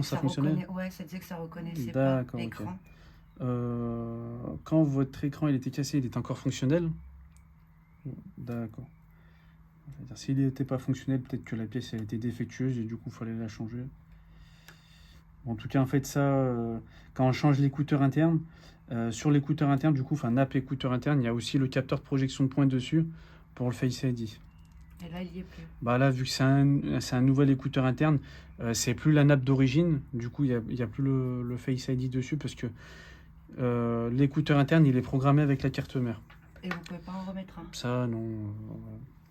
Ça fonctionnait? Ouais, ça disait que ça reconnaissait pas D'accord, ok. l'écran. Quand votre écran il était cassé, il était encore fonctionnel? D'accord. C'est-à-dire, s'il n'était pas fonctionnel, peut-être que la pièce elle était défectueuse et du coup, il fallait la changer. En tout cas, en fait, ça, quand on change l'écouteur interne, sur l'écouteur interne, du coup, enfin, nappe écouteur interne, il y a aussi le capteur de projection de pointe dessus pour le Face ID. Et là, il y est plus. Bah là, vu que c'est un nouvel écouteur interne, c'est plus la nappe d'origine. Du coup, il y a plus le Face ID dessus parce que l'écouteur interne, il est programmé avec la carte mère. Et vous pouvez pas en remettre un. Ça, non.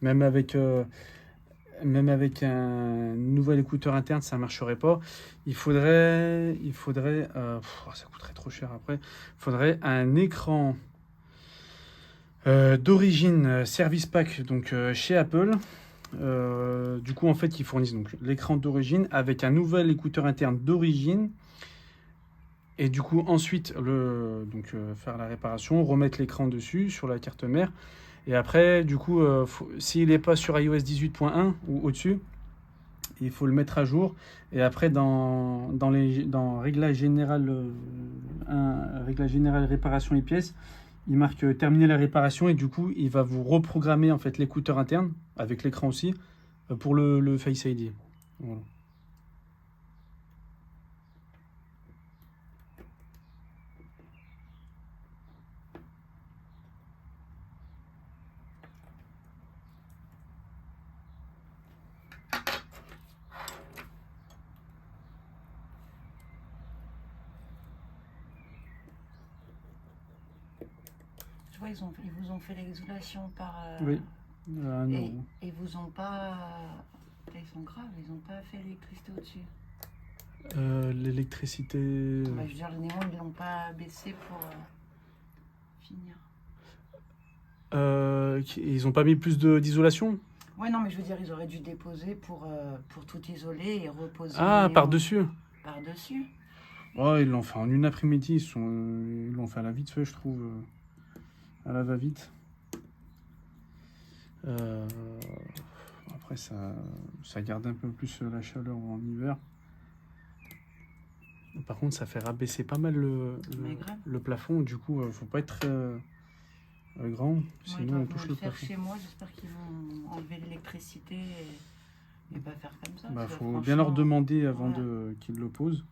Même avec, même avec un nouvel écouteur interne, ça marcherait pas. Il faudrait, ça coûterait trop cher après. Il faudrait un écran d'origine Service Pack, donc chez Apple. Du coup, en fait, ils fournissent donc l'écran d'origine avec un nouvel écouteur interne d'origine. Et du coup, ensuite, faire la réparation, remettre l'écran dessus sur la carte mère. Et après, du coup, s'il n'est pas sur iOS 18.1 ou au-dessus, il faut le mettre à jour. Et après, dans réglage général, réglage général réparation et pièces, il marque terminer la réparation et du coup, il va vous reprogrammer en fait l'écouteur interne avec l'écran aussi pour le Face ID. Voilà. Tu vois, ils vous ont fait l'isolation par. Oui. Non. Et ils vous ont pas. Ils sont graves, ils ont pas fait l'électricité au-dessus. L'électricité. Bah, je veux dire, les néons, ils l'ont pas baissé pour finir. Ils n'ont pas mis plus d'isolation? Ouais, non, mais je veux dire, ils auraient dû déposer pour tout isoler et reposer. Ah, par-dessus. Par-dessus. Oh, ils l'ont fait en une après-midi. Ils l'ont fait à la vite fait, je trouve. À la va-vite. Après, ça garde un peu plus la chaleur en hiver. Par contre, ça fait rabaisser pas mal le plafond. Du coup, faut pas être grand, sinon on touche le plafond. Chez moi, j'espère qu'ils vont enlever l'électricité et pas faire comme ça. Bah, faut bien leur demander avant qu'ils le posent.